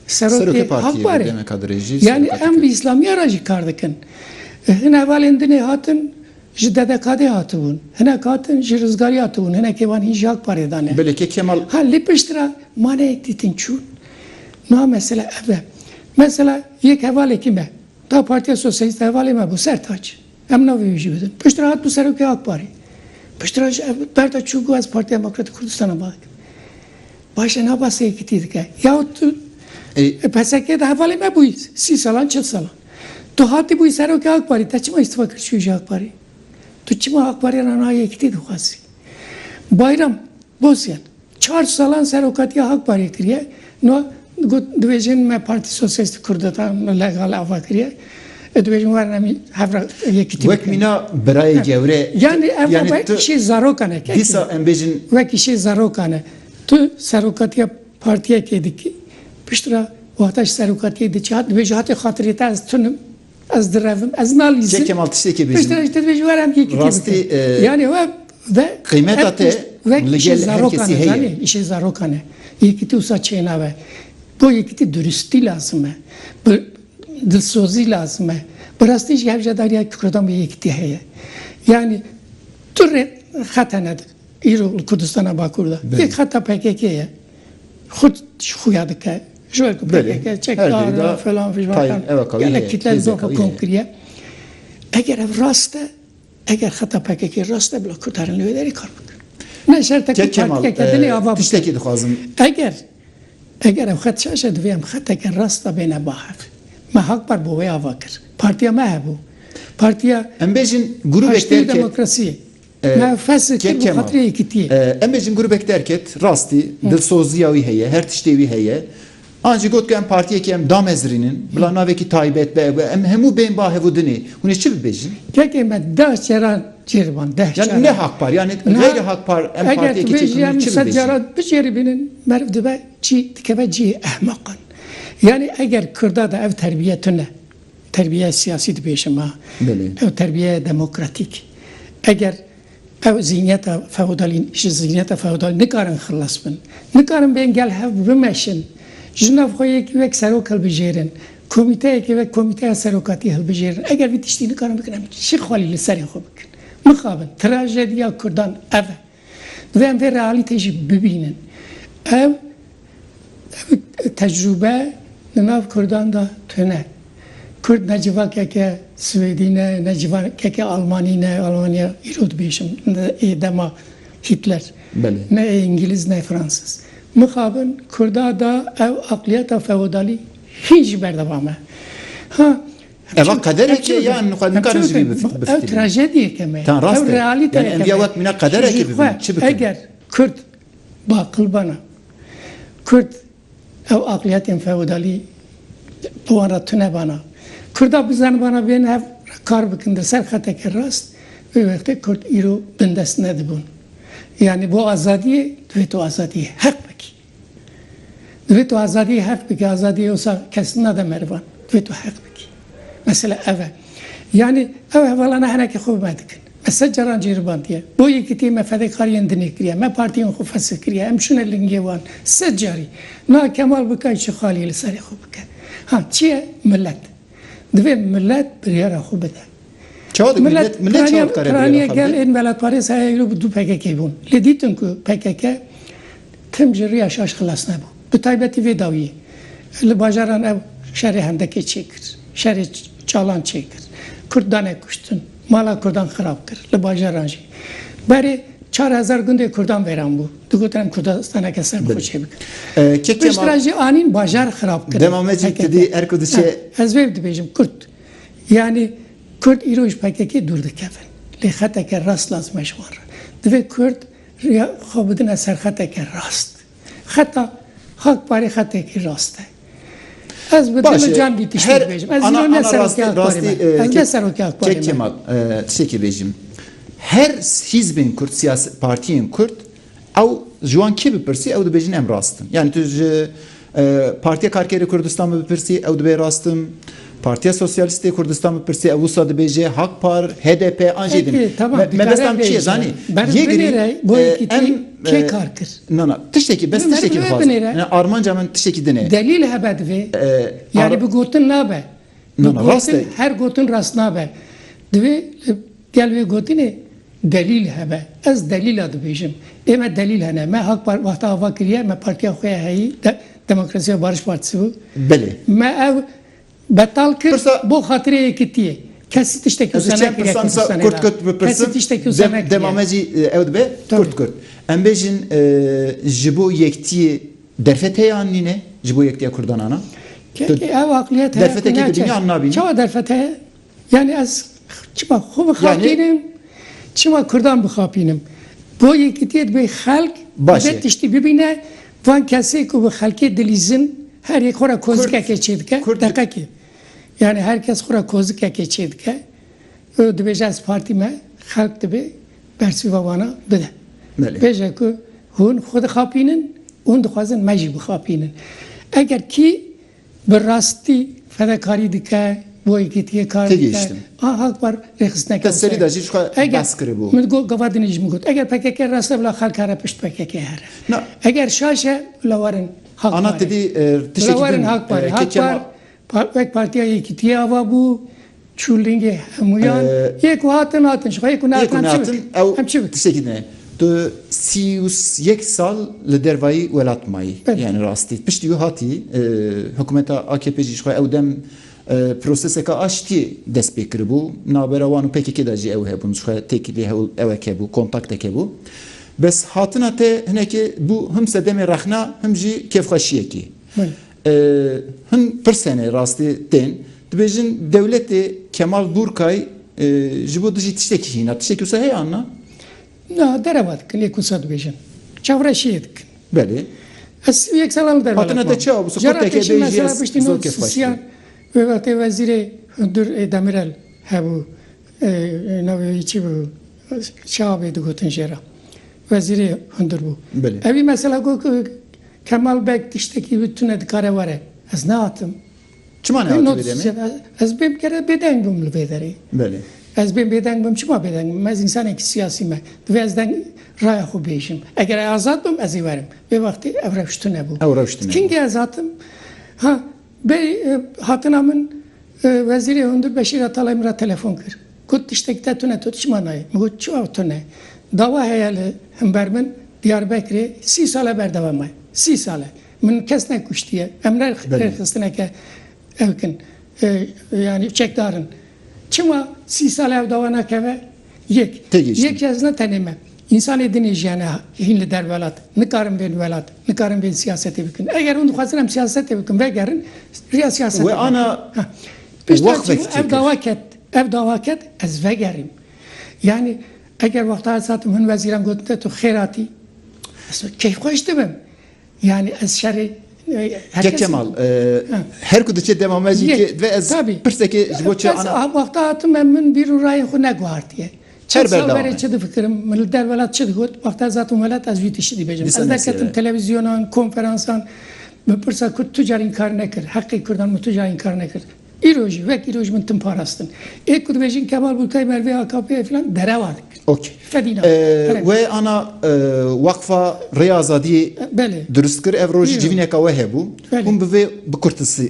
serokê Hak Parê. Yani em bi İslamiya ra jî kar dikin. Hin hevalên dinê hatin ji dedekadê hatibûn. Hinek hatin ji rizgarî hatibûn. Hinek êvan hîn ji Hak Parê dane. Belê Kemal Ha lê piştira maneyek dîtin çûn. Na mesela ev. Mesela yek hevalekî me. Da Partiya Sosyalîst hevalê me bû Sertaç. Em navê jî bidin. Piştira hat bu serokê Hak Parê. Piştira berda çû ku ez Partiya Demokratîk Kurdistan'a badik. Başa nabasê yekîtî dike. Yahut tu PSK de hevalê me bûyî 30 salan 40 salan. Tu hatî bûyî serokê Hak Parê. Te çima îstifa kir ji Hak Parê? Tu çima Hak Parê ra nayê yekîtî dixwazî? Bayram Bosyan 4 salan serokatiya Hak Parê kiriye. No dibêjin me Partî Sosyalîst Kurdistan legal ava kiriye. Dibêjin werne hevra yekîtî. Wek mîna birayê gewre. Yani ev işê zarokan e. Dîsa em bêjin wek işê zarokan e. Tu serokatiya partiye kedik. Piştra vahtaş serukatiye de çat ve jahate hatıriyete az tünüm az direvim az nalizim. Çek Kemal tişteki Piştra bizim. işte ve varım ki Rasti, yani ve kıymet atı ligel herkesi heye. Yani işe zarokane. Yekiti usa çeyna ve bu yekiti dürüstü lazım. Bu dilsozi lazım. Burası iş hevcadariye Kürdan bir yekiti heye. Yani türe hatanedir. İro Kurdistan'a bakurda. Yek hata PKK'ye. Xud xuyadı ki. Şöyle ki PKK çekdara falan fişman. Gel kitle zofa konkriye. Eğer ev rastı, eğer hata PKK rastı bile kurtarın lüvederi karbuk. Ne şartta ki partiye kendini avab. Tişteki dixwazim. Eğer ev xat şaşa duviyem xat eğer rastı beyne bahaf. Ma hak par bu ve avakir. Partiye ma bu. Partiye Embejin grup haştı eklerken demokrasi. Ma fasıl ki bu hatırı ikitiye. Embejin grup eklerket rasti dilsoziyavi heye, her tiştevi heye. Ancak gotken partiye ki em damezrinin, bila naveki taybet be, em hemu beyin bahevu dini. Hune çi bibejin? Keke me deh çeran cirvan, deh çeran. Yani ne hak par? Yani gayri hak par em partiye ki çekilin yani çi bibejin? sadcarat bir yeri binin merv dibe çi tikebe çi ahmakan. Yani eğer Kürda da ev terbiyetine, terbiye siyasi dibêjim ha, ev terbiye demokratik. Eğer ev zihniyeta feodalî, ji zihniyeta feodalî nikarin xilas bin. Nikarin ben gel hev bimeşin. Jinav xoyê ki vek serok hilbijêrin. Komiteyê ki vek komiteya serokatî hilbijêrin. Eğer vî tiştî nikarin bikin, em şi xwalî li serê xwe bikin. Mixabin, trajediya Kurdan ev e. Ve em vê realîtê jî bibînin. Ev tecrübe Ninav Kurdan da tüne. Kurd ne civakeke Swedîne, ne civakeke Almanîne, Almanya îrod bêjim, ne dema Hitler, ne İngiliz ne Fransız. Mixabin Kurda da ev akliyata feodalî hiç berdevame. Ha, Eva kadereke yani nikarin jibi bifitini. Ev trajediyeke me. Tan rast. Ev realiteyeke Yani enviyavat mina kadereke bifitini. Çi bikin? Eğer Kürt bakıl bana, Kürt ev akliyatın feodalî bu ara tüne bana. Kürda bizden bana ben ev kar bikindir. Serhateke rast ve vakti Kürt îro bindesine dibun. Yani bu azadiye, duyet o azadiye hak beki. Duyet o azadiye hak beki. Azadiye olsa kesin de mervan. Duyet o hak beki. Mesela eve. Yani eve valana hereke khubadikin. Mesela caran cirban diye. Bu yekiti me fedekariyen dinekriye. Me partiyen khu fesikriye. Em şune lingevan. Secari. Na kemal bika işi khaliyle sari khu bika. Ha çiye millet. Dve millet bir yere khu bida. Çavat millet çavat kare Kraniye gel en velat Paris ayırı bu PKK bun. Le ditin ki PKK tüm jiriya şaş xlas ne bu. Bu taybeti ve daviye. Le bajaran ev şerri hendeki çekir. Şerri çalan çekir. Kurdane kuştun. Mala Kurdan xarab kir. Le bajaran jî. Beri 4000 günde Kurdan veren bu. Dugotem Kurdistan'a keser bu şey bikir. Piştiracı anin bajar xarab kir. Demameci dedi erkudişe. Ezvev dibêjim Kürt. Yani Kürt îroj PKK dur dikevin. Lê xeteke rast lazim eşwan re. Divê Kürt xwe bidine ser xeteke rast. Xeta Hak Parî xetekî rast e. Ez bi dilê can dî tiştî dibêjim. Ez îro ne serokê Hak Parî me. Ez ne serokê Hak Parî me. Kek Kemal tiştekî bêjim. Her hizbên Kürt siyasi partiyên Kürt ew ji wan kê bipirsî ew dibêjin em rastin. Yani tu ji Partiya Karkerê Kurdistan bipirsî ew dibe rastim. Partiya Sosyalistê Kurdistan bipirsî ew wisa dibêje Hak Par, HDP an jê din. Me bestam çi ye zanî? Yê bu yekîtî kê kar kir? Na tiştekî bes tiştekî dixwazim. Yani armanca min tiştekî dine. Delîl hebe divê. Yani bu gotin nabe. Her gotin rast nabe. Divê gel vê gotinê delîl hebe. Ez delîla dibêjim. Ême delîl hene. Me Hak Par wexta ava kiriye me partiya xwe ya heyî Demokrasiya Barış Partisi bu. Belê. Me ev betal kir bu xatirê yekîtiyê. Kesî tiştekî zene kiriye Kurt Kürt bipirsin. Kesî tiştekî zene kiriye. Demamecî ew dibe Kurt Kürt. Em bêjin ji bo yektiyê derfet heye an nîne? Ji bo yektiya Kurdan ana? Keke ev akliyet heye. Derfetekî bidînî an nabînî? Çawa derfet heye? Yani ez çima xwe bixapînim, çima Kurdan bixapînim. Bu yekîtiyê dibe xelk Başê tiştî bibîne van kesê ku bi xelkê dilîzin her yek xwe re kozikeke çê dike. Deqekî. Yani herkes xwe re kozikeke çê dike. Dibêje ez partî me xelk dibe bersîva wana bide. Bêje ku hûn xwe dixapînin اون دخوازن مجی بخاپینن اگر کی براستی فداکاری دکه bu ikitiye karşı halk var rehisne kadar. Seri de jiş baskırı bu. Eğer gavadın icmi gut. Eğer PKK rastla bla halk ara pişt PKK her. Eğer şaşe lavarın halk var. Ana dedi lavarın halk var. Halk var. Pek partiye ikitiye ava bu çullinge muyan. Yek hatın şu yek hatın hem çivik. Teşekkürler. De 31 sal le dervayı velatmayı yani rastı. Pişti hati hükümete AKP jiş evdem proseseka aşti dest pekir bu naberawan PKK da ji ew hebun şu tekli ew bu kontak bu bes hatına te hineki bu hem sedeme rakhna hem ji kefxaşiyeki hin per sene rastı ten dibejin devleti Kemal Burkay ji bu diji tişteki hina tişteki usa hey anna na deravat kli kusad bejin çavraşiyedik beli es yeksalan deravat hatına te çav bu sokak TKB zor kefxaşi ve vakti veziri Hündur Demirel hebu naviçi bu şabe dugotin jera veziri Hündur bu. Evi mesela go Kemal Bey tişteki bütün edikare var. Az ne atım? Çima ne atı bedemi? Az benim kere beden bum bederi. Beli. Az benim beden bum çima beden. Mez insan ki siyasi me. Ve azdan raya xu beşim. Eğer azad bum az verim. Ve vakti evrevştune bu. Evrevştune. Kingi azatım? Ha Bey hatınamın veziri Hündur Beşir Atalay'mra telefon kır. Kut tiştekte tüne tutuşmanayı. Mgut çoğu tüne. Dava heyali hembermin Diyarbakır'ı 6 sale berdavamay. 6 sale. Min kesne kuştiye. Emre kıstine ke evkin. Yani çekdarın. Çıma 6 sale ev davana keve yek. Yek yazına tenime. İnsan edini yani hinli der velat. Nıkarım ben velat. Nıkarım ben siyasete bikin. Eğer onu khazinem siyasete bikin ve gerin riya siyasete. Ve ana vakfet ev davaket ez ve gerim. Yani eğer vakta satım hün veziren götünde tu khairati. Keyif hoş demem. Yani ez şerri Kemal her kuduçe devam edecek ve ez pirseki jboça ana vakta atım memnun bir urayı ne guardiye. Her berdava. Çedi fikrim, militer velat çedi got. Vakta zaten velat az vitişi di bejim. Az derketim televizyonan, konferansan, mepırsa kut tüccar inkar nekir. Hakkı kurdan mı tüccar inkar nekir. İroji, vek iroji min tüm parastın. Ek kudu bejim Kemal Burkay Merve AKP falan dere vardık. Okey. Ve ana vakfa riyazadi dürüstkir evroji civineka ve hebu. Hun beve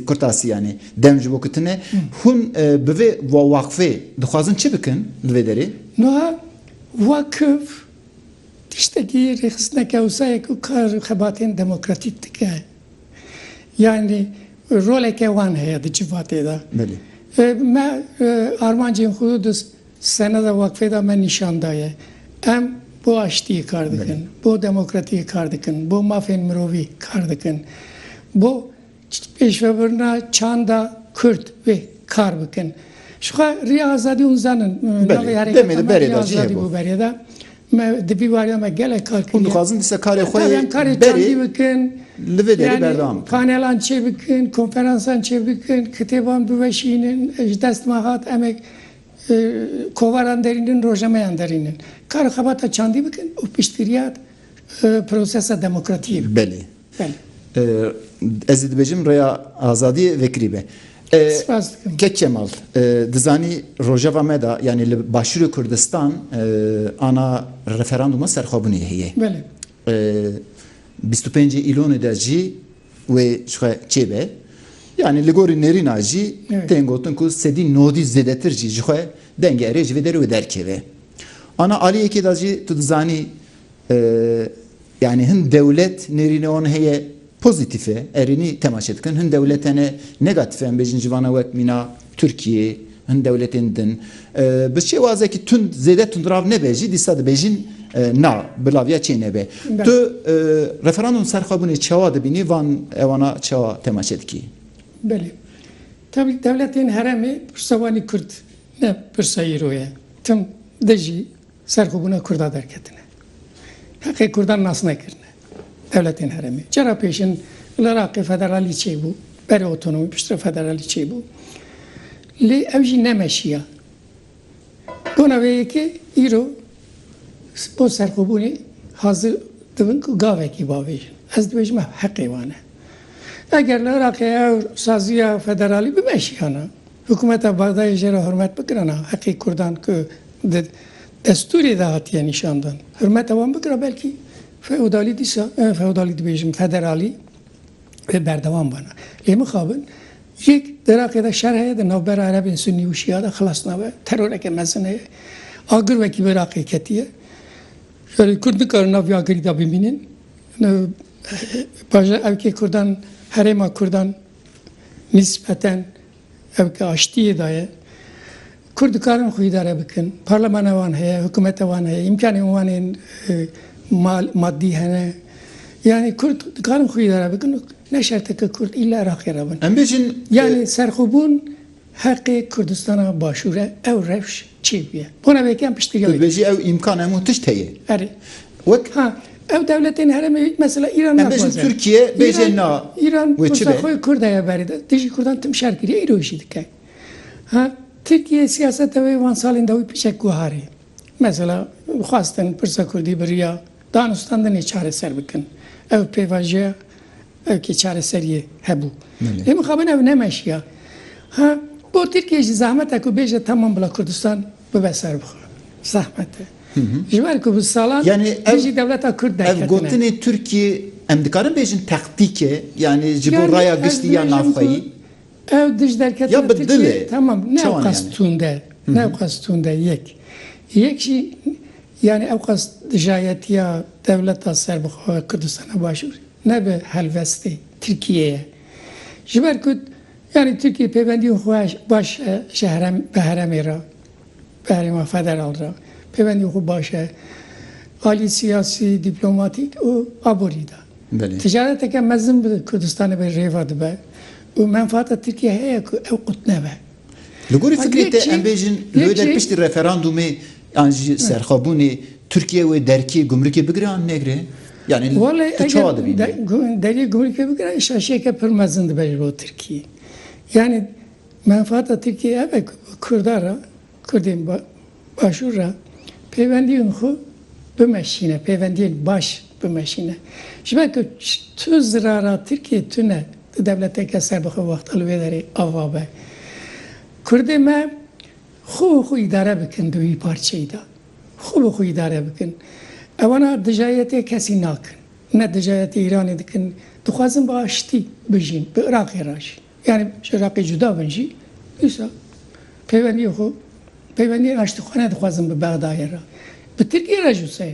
kurtası yani. Demci bokutine. Hun beve vakfe duhazın çi bikin lvederi? Noha vakıf tişteki rehisneke usaya ku kar xebatin demokratik dike. Yani roleke wan heye di civate da. Beli. Me armancın hududus senada vakfeda men nişandaye. Em bu aştiyi kardıkın, bu demokratiyi kardıkın, bu mafen mirovi kardıkın. Bu peşveburna çanda Kürt ve karbıkın. Şu riyazadi unzanın demedi bereda bu bereda debi var ya gele kalkın. Bunu kazın dise kare koy beri lvederi berdam. Panelan çebikin, konferansan çebikin, kitaban bu veşinin destmahat emek kovaran derinin rojamayan derinin. Kar xabata çandi bikin o piştiriyat prosesa demokratiyi. Beli. Ez dibecim raya azadi ve kribe. Kemal dizani Rojava Meda yani Başırı Kürdistan ana referanduma serxabuni heye. 25 İlon derci ve çebe yani ligori nerinaji tengotun ku sedi nodi zedetirci jxe denge erej ve deru derkeve. Ana Ali ekidaji tudzani yani hin devlet nerine on heye pozitife erini temaş etkin hin devletene negatife en bejin jivana vek mina Türkiye hin devletinden biz şey vazaki tün zede tundrav ne beji disad bejin na bilavya çenebe tu referandum serxabuni çava de bini van evana çava temaş etki. Beli. Tabii devletin heremi Pursavani Kürt ne Pursayıroya. Tüm deji serxabuna Kürda derketine. Hakkı Kürdan nasına kirne. Devletin heremi. Çara peşin Irak'ı federali çey bu. Beri otonomi piştir federali çey bu. Li evji nemeşiya. Buna ve ki İro bu serxabuni hazır dıvın ku gaveki bavejin. ez dibêjim heqê wan e. Eger li Iraqê ew saziya federalî bimeşiyana, hikûmeta Bagdayê jê re hurmet bikirana heqê Kurdan ku di destûrê de hatiye nîşandan. Hurmeta wan bikira belkî feodalî dîsa, feodalî dibêjim federalî ve berdevam bana. Lê mixabin yek di Iraqê de şer heye di navbera Erebên Sunnî û Şîa de xilas nabe teroreke mezin heye. Agir wekî bi Iraqê ketiye. Yani Kurd dikarin nav agirî da bimînin. Baja evkê Kurdan herêma Kurdan nispeten evke aştiyê da ye. Kurd dikarin xwe îdare bikin. Parlemana wan heye, hikûmeta wan heye, imkanên wan ên maddî hene. Yani Kurd dikarin xwe îdare bikin. Ne şerteke Kurd illa Iraqê re bin. Em bêjin Yani serxwebûn heqê Kurdistana Başûr e ew rewş çê bûye. Bona wêkên piştî tu dibêjî ew îmkan hemû tişt heye. Erê. Wek Ha, ev devletin heremi mesela İran em bêjin Türkiye bêje na İran wê çi be? Kurda Kurdaya beride. Dijî Kurdan tim şer kiriye îro jî dike. Ha, Türkiye siyasete wê van salên de wî pişek guharî. Mesela xwastin pirsa Kurdî biriya danûstandanê çareser bikin. Ev pêvajiya ev ki çareseriyê hebû. Lê mixabin ev nemeşiya. Ha, bu Türkiye jî zahmet e ku bêje tamam bila Kurdistan bibe ser bixwe. Zahmet e. Ji ber ku bi salan Yani dijî devleta Kurd ev derketine. gotinê Türkiye em dikarin bêjin teqdîke yani ji bo Yani raya ez giştî ya dibêjim navxweyî. ku ev dij derketine Ya bi Türkiye dilê. tamam ne Çawan ev qastûnde ne ev qastûnde yek. Yek jî yani ev qast dijayetiya devleta ser bixwe Kurdistan'a başûr. Ne bi helvestê Türkiye'ye. Ji ber ku yani Türkiye pêvendiyên xwe baş ji heremê re bi herêma federal re pêvendiyên xwe baş e alî siyasî dîplomatîk û aborî de. Belê. Ticareteke mezin bi Kurdistanê be rêva dibe û menfaata Tirkiye heye ku ew qut nebe. Li gorî fikrê te yekî- em bêjin li wê der yekî- piştî referandumê an ji serxwebûnê Türkiye wê derkî gumrukê bigire an negire? Yani Vallahi tu çawa dibînî? deri gümrüke bigire şaşiyeke pir mezin dibe ji bo Tirkiye. Yani menfaata Tirkiye ev Kurdara, Kurdên başûr re pêvendiyên xwe bimeşîne, pêvendiyên baş bimeşîne. Ji ber ku tu zirara Tirkiye tune di devleteke ser bixe wexta li wê derê ava be. Kurdê me xwe îdare bikin di wî parçeyê de. Xwe bi xwe îdare bikin. Ewana dijayetê kesî nakin. Ne dijayetê İranê dikin. Dixwazin bi aştî bijîn, bi Iraqê re jî. Yani ji Iraqê cuda bin jî, dîsa pêvendiyê xwe, pêvendiyên aştîxwane dixwazin bi Bexdayê re. Bi Tirkiye re jî wisa.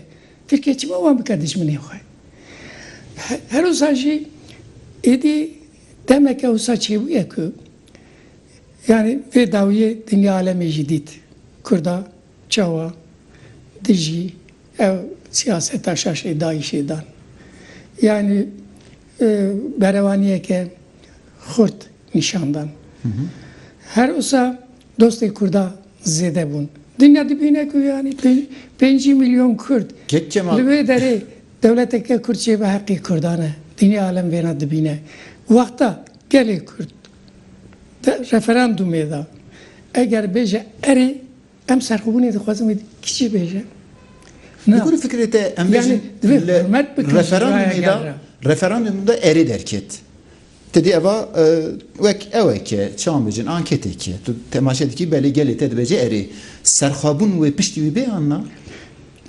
Tirkiye çima wan bike dijminê xwe. Her wisa jî êdî demeke wisa çêbûye ku yani vê dawiyê dinya alemê jî dît. Kurda çawa dijî ev siyaseta şaşê Daişê dan. Yani berevaniyeke xurt nîşandan. Her wisa dostê Kurda zêde bûn. Dünya dibîne ku yani 5 milyon Kurd Kek Kemal. li wê derê devleteke Kurd çê bi heqê Kurdan e. Dünya alem vêna dibîne. Wexta gelê Kurd referandumê da eger bêje erê em serxwebûnê dixwazin kî bêje? Li gorî fikrê te em Yani bêjin divê li hurmet bikin referandumê jî da referandumda erê derket. Te dî eva wek eweke çawan bêjin anketeke tu temaşe dikî belê gelê te dibêje erê. Serxwebûn wê piştî wî bê anna?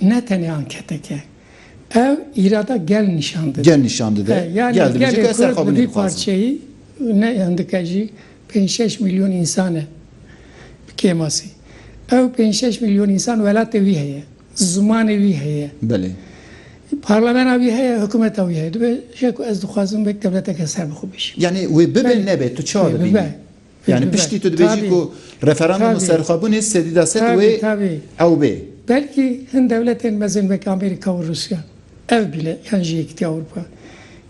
ne tenê anketeke. Ev irada gel nişandı. Gel nişandı da. Yani Geldi gel dibêje Kurd serxwebûnê bir dixwazin. parçayı ne yandike jî 5-6 milyon insane kêmasî. Ev 5-6 milyon insan welatê wî heye. Zimanê wî heye. Belê. Parlamena wî heye, hikûmeta wî heye. Dibêje ku ez dixwazim vek devleteke ser bixwe bişim. Yani wê bibe nebe tu çawa Wê dibînî? bibe. Yani Bibe. piştî tu dibêjî Tabii. ku referandum Tabii. serxwebûnê sedî set Tabii, wê tabii. ew bê. Belki hin devletin mezin vek Amerika û Rusya. Ev bile yan jî yekî Avrupa.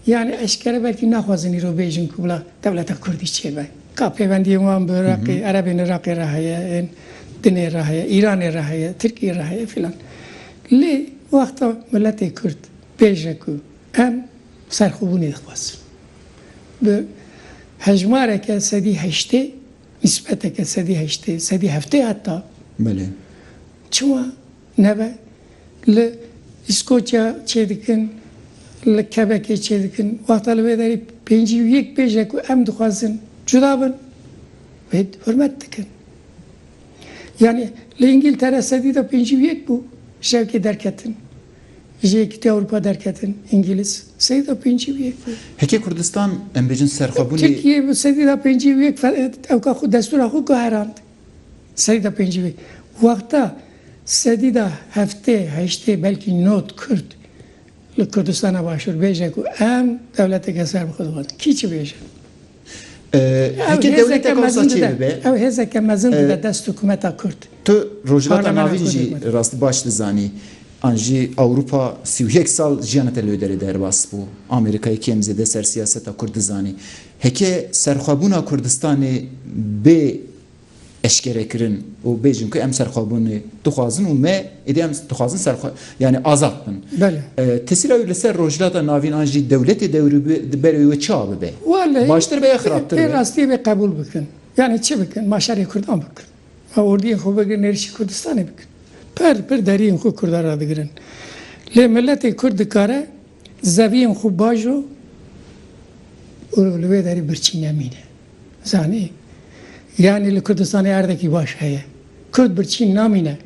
Yani eşkere belki naxwazin îro bêjin ku bila devleta Kurdî çêbe. Ka pêvendiyên wan bi Iraqê, Erebên Iraqê re heye, dinê re heye, İranê re heye, Tirkiye re heye filan. Lê wexta milletê Kurd bêje ku em serxwebûnê dixwazin. Bi hejmareke sedî heştê, nispeteke sedî heştê, sedî heftê heta Belê. çima nebe li İskoçya çê dikin Quebec'e çedikin, vaktalı ve deri penci yek bejek em duhazın cudabın ve hürmet dikin. Yani İngiltere sedide penci yek bu şevki derketin. Jekti Avrupa derketin İngiliz sedide penci yek bu. Heke Kurdistan em bejin serxwebûnê Türkiye bu sedide penci yek evka xu destura xu guherand. Sedide penci yek. Vakta sedide hefte heşte belki not Kürt Kurdistan'a başvur bejek em devlete keser bu kadar. Kiçi bejek. heke devlete kalsa çê be. Ev hezeke mezin de dest hükümeta Kürt. Tu rojilata Parlamentoya navîn jî hükümet. rastî baş dizanî an jî Awropa 31 sal jiyana te li wê derê derbas bû. Amerîkayê kêm zêde ser siyaseta Kurd dizanî. Heke serxwebûna Kurdistanê bê eşkerekirin û bêjin ku em serxwebûnê dixwazin û me êdî em dixwazin serxwe yani azad bin. Bele. Tesîra wî li ser rojilata navîn an jî dewletê berê wê çi bibe. Vallahi Baştır be ya xirabtır be. rastî ve kabul bikin. Yani çi bikin? Maşarê Kurdan bikin. Ordiyên xwe bikin êrişî Kurdistanê bikin. Per deriyên xwe Kurdara digirin. Lê milletê Kurd dikare zeviyên xwe baş û li wê derî birçî nemîne. Zanî? Yani li Kurdistanê erdekî baş heye. Kurd birçî namîne.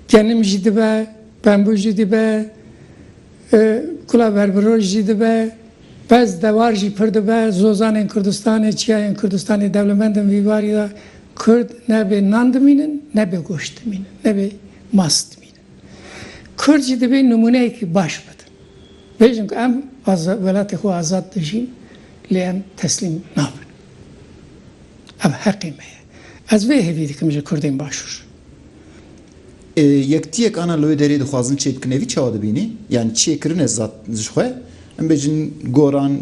Genim jî dibe, pembû jî dibe, kula berberoj jî dibe, bez dewar jî pir dibe, zozanên Kurdistanê, çiyayên Kurdistanê dewlemendin vî varî da Kurd nebe nan dimînin, nebe goşt dimînin, nebe mas dimînin. Kurd jî dibe numuneyekî baş bidin. Bêjin ku em welatê xwe azad dijîn, lê em teslîm nabin. Ev heqê me ye. Ez vê hêvî dikim ji Kurdên başûr. Yektiyek ana li wê derê dixwazin çê bikin evî çawa dibînî? Yani çê kirine zat ji xwe em bêjin goran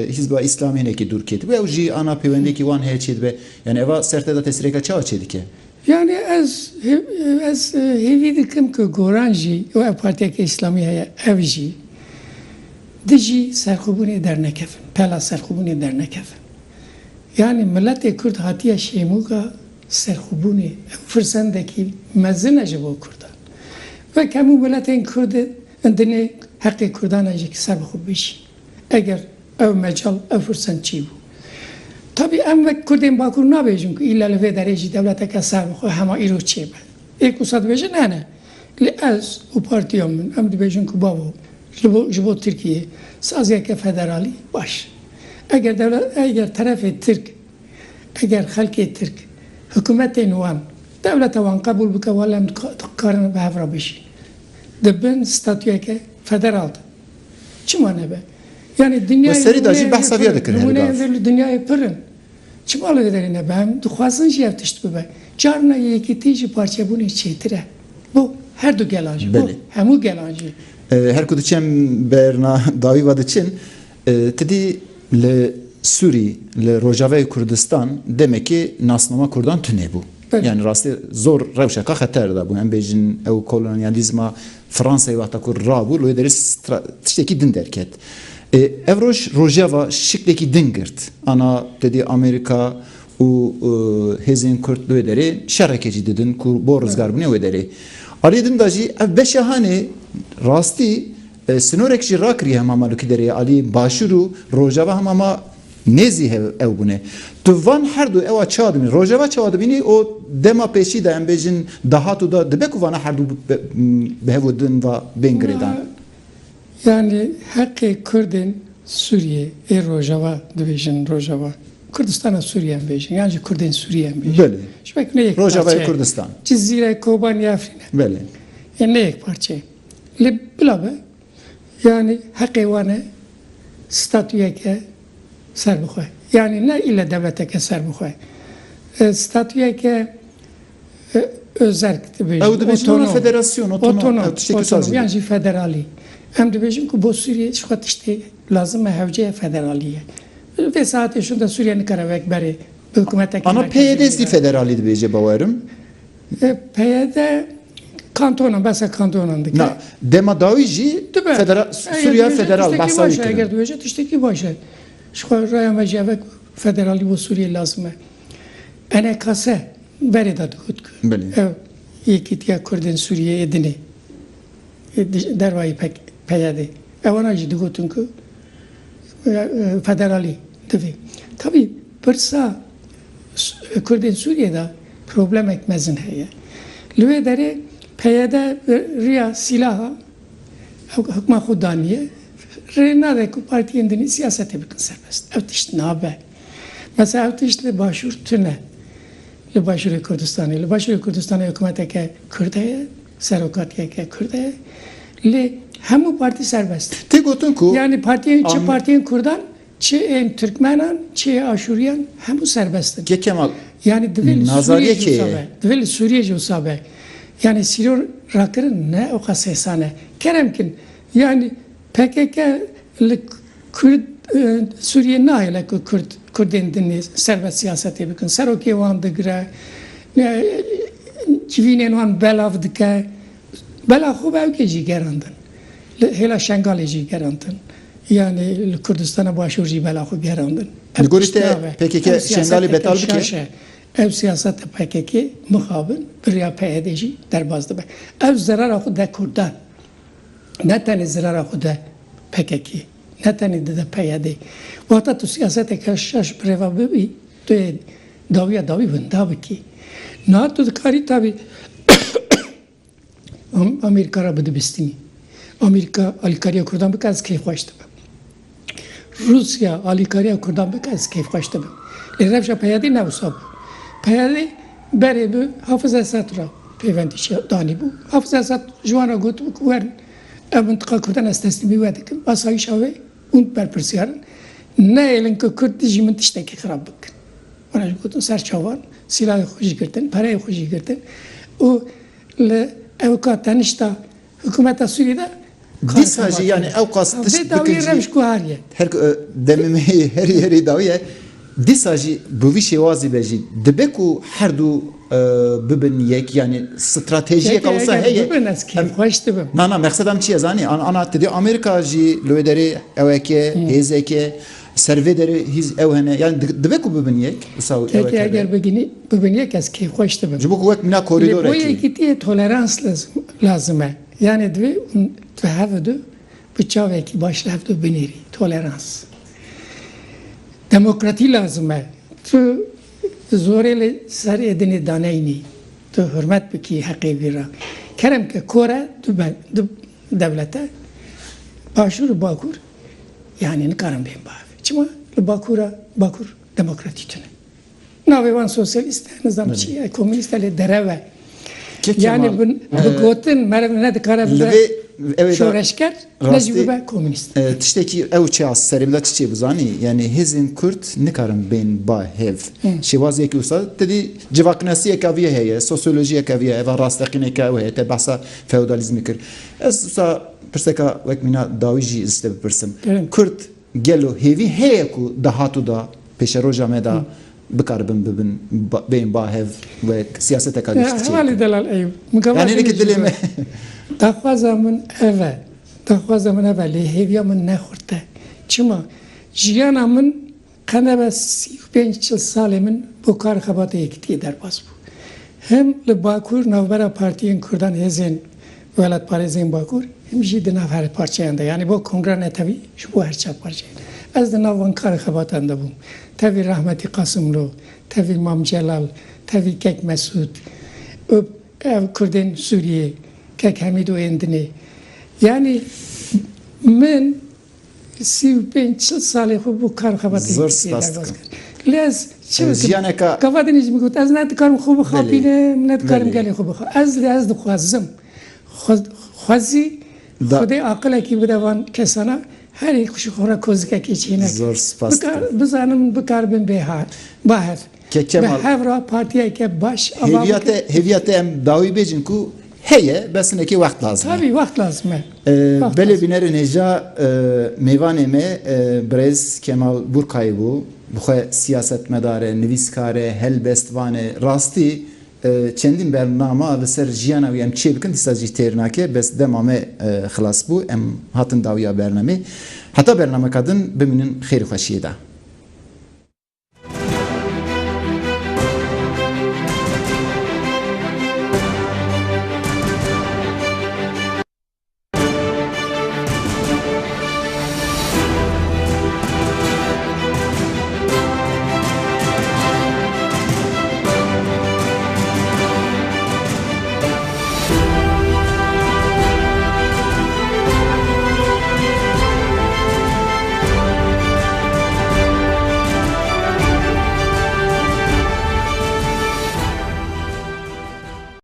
Hizba İslamî hinekî dûr ketibû ew jî ana pêwendekî wan heye çê dibe. Yani eva serteda tesirêka çawa çê dike? Yani ez hêvî dikim ku goran jî û ev partiyeke İslamî heye ev jî di jî serxwebûnê dernekevin, pela serxwebûnê dernekevin. Yani milletê Kurd hatiye şêmûka serxwebûnê firsendekî mezin e ji bo Kurdan. Ve hemû milletên Kurd dinê heqê Kurdan e jî ser bi xwe bişî. Eger ev mecal, ev firsend çî bû. Tabii em ve Kurdên Bakur nabêjin ku îla li vê derê jî devleteke ser bi xwe hema îro çê be. Êk wisa dibêjin hene. Lê ez û partiya min em dibêjin ku babo ji bo Tirkiye saziyeke federalî baş. Eger terefê Tirk, eger xelkê Tirk, hikûmetên wan, devleta wan qebûl bike wala em dikarin bi hev re bişîn. Dibin statûyeke federal de. Çima nebe? Yani dünyayı... Serî da jî behsa vê dikin her gav. Dünyayı pirin. Çima li derê nebe? Em dixwazin jî ev tişt bibe. Carna yekîtî jî parçebûnê çêtir e. Bu her du gelan jî. Bu hemû gelan jî. Her ku diçem berna dawî ve diçin tidî li Sûrî, li Rojavayê Kurdistan demek ki nasnama Kurdan tune bû. Yani rastî zor rewşeka xeter da bû. Em bêjin ew kolonyalîzma Fransayê wexta ku rabû li wê derê tiştekî din derket. Ev roj rojava şiklekî din girt. Ana dedî Amerîka û hêzên Kurd li wê derê şerekê jî didin ku bo rizgarbûnê wê derê. Alî din da jî ev beşehanê rastî sinorek jî rakiriye hema malûkî derê alî başûr û rojava hema nezî ew bûne. Tu van her du ewa çawa dibînî. Rojava çawa dibînî o dema pêşî de em bêjin dahatû da dibe ku vana her du bi hev din va bên girêdan. Yani heqê Kurdên Sûriye ê Rojava dibêjin Rojava. Kurdistan'a Suriye bêjin. Yani ji Kurdên Sûriye bêjin. Belê. Ji ber ne yek Rojavayê Kurdistan. Cizîre Kobaniya Efrîne. Belê. Yani ne yek parçe. Lê bila be yani heqê wan e statûyeke ser bixwe. Yani ne ile devleteke ser bixwe. Statûyeke özerk dibêjin. Ew dibêjin ona federasyon, otonom. Otonom. Yani jî federalî. Em dibêjin ku bo Sûriye ji xwe tiştê lazim e hevceye federalî ye. Vê saetê şûn de Sûriye nikare vek berê bi hikûmeteke Ana PYD zî federalî dibêje bawerim. PYD kantonan, besa kantonan dike. Na, dema dawî jî Sûriye federal behsa wî kirin. Eger dibêje tiştekî baş e. Ji xwe raya me ji vek federalî bo Sûriye lazim e. NKS berê da digot ku. Ev yekîtiya Kurdên Sûriyeyê dinê. Dervayî PYD. Evana jî digotin ku federalî divê. Tabii pirsa Kurdên Sûriyê problemek mezin heye. Li wê derê PYD riya silaha hikma xwe daniye rê nade ku partiyên dinî siyasetê bikin serbest. Ev tişt nabe. Mesela ev tişt li başûr tune. Li Başûrê Kurdistanê. Li Başûrê Kurdistanê hikûmeteke Kurd heye, serokatiyeke Kurd heye. Li hemû partî serbest. Tê gotin ku Yani çi partiyên Kurdan, çi ên Türkmenan, çi Aşûriyan hemû serbestin. Ke Kemal Yani divê li Nazariye Sûriyê ki- jî sabe. Divê li Sûriyê jî sabe. Yani sîror rakirin ne o sesane. Keremkin yani PKK li Kurd Sûriye nahile ku Kurdên dinî serbest siyasetê bikin. Serokê wan digire, civînên wan belav dike. Bela xwe evkê jî gerandin. Hêla Şengalê jî gerandin. Yani li Kurdistan'a Başûr jî bela xwe gerandin. Li gorî te PKK Şengalê betal bike? Ev siyaset PKK mixabin biriya PYD jî derbas dibe. Ev zerara xwe de Kurdan. Ne tenê zerara xwe de PKK. Ne tenê de PYD. Wata tu siyaseteke şaş birêva bibî, tu yê dawiya dawî winda bikî. Na tu dikarî tabii Amerika ra bidibistînî. Amerika alîkariya Kurdan bike ez keyf xweş dibim. Rusya alîkariya Kurdan bike ez keyf xweş dibim. Lê rewşa PYD ne wisa bû. PYD berê bi Hafız Esed ra pêwendî danî bû. Hafız Esed ji wan re gotu ku werin ev mintiqa Kurdan ez teslîmî we dikim. Asayîşa wê û berpirsiyarin neêlin ku Kurd jî min tiştekî xirab bikin. Wana jî gotin ser çavan, silahê xwe jî girtin, pereyê xwe jî girtin. û li evka tenişta hikûmeta Sûriyê de dîsa jî yani ew qas tişt vê dawiyê bikin rewş jî ku heriye. her demimê herî herî dawiye dîsa jî bi vî şêwazî ve jî dibe ku her du bibin yek yani stratejiyek olsa heye. Bibin ez keyf xweş dibim. Na meksedem çi ye zanî? Ana te Amerika jî li wê derê eweke, hêzeke, servê derê hîz ew hene. Yani dibe ku bibin yek? Peki eğer bibiniye ez keyf xweş dibim. Ji bo ku wek mina Li koridoreke. boyê gitiye tolerans lazım e. Yani divê tu hevdu bi çavekî baş hevdu binêrî. Tolerans. Demokratî lazım e. Tu zorê li ser êdinê daneyînî. Tu hürmet bikî heqê wî ra. Kerem ke kore du devlete Başûr Bakur yani nikarin bên bavê. Çima li Bakur demokratî tune. Navê wan sosyalîst e, nizam çi ye, komünîst e lê dereve. Yani bu gotin merev ne dikare bibe şoreşker ne jî bibe komünîst. Tiştekî ew çi as serê çi bizanî yani hêzên Kurd nikarin bên ba hev. Şêwaziyekî wisa tedî civaknesiyek aviye heye, sosyolojiyek aviye, eva rasteqîneke ew heye, te behsa feodalizmê kir. Ez wisa pirseka wek mîna dawî jî ez te bipirsim. Kurd gelo hêvî heye ku dahatu da pêşeroja me da bikaribin bibin bên ba hev ve siyaseteka diştî. Hevali delal Eyüp. Yani ne ki dilê me. Daxwaza min ev e lê hêviya min nexurte. Çima jiyana min qenebe 35 yıl salê min bu kar xebatê yekîtiyê derbas bû. Hem li Bakur navbera partiyên Kurdan hêzên welatparêzên Bakur hem jî di nav her parçeyan de. Yani bu kongre netewî ji bo her çap parçeyê. Ez di nav van kar xebatan de bûm. Tevî rahmetî Qasımlu, tevî Mam Celal, tevî Kek Mesûd, ev Kurdên Sûriyê, Kek Hemîd û ên dinê. Yani min 35 salê xwe bu kar xebatê Zor spas dikim. Lê ez çi Jiyaneka gavatên jî got ez ne dikarim xwe bixapînim, ne dikarim gelê xwe bixapînim. Ez dixwazim xwezî Xwedê aqilekî bide van kesana herî xwe xwe kozikekê çînek. Zor spas dikim. Bizanim bikaribin bahev. Ke Kemal Behevra partiyeke baş heviyate em dawî bêjin ku heye besinekî wext lazim. Tabii vakt lazım. Belê bînerên hêja mêvanê me Birêz Kemal Burkayî bû. Bixwe siyasetmedar e, nivîskar e, helbestvan e, rastî çendîn bernama li ser jiyana wî em çê bikin dîsa jî têr nake bes dema me xilas bû em hatin dawiya bernamê. Heta bernameka din bimînin xêr xweşiyê de.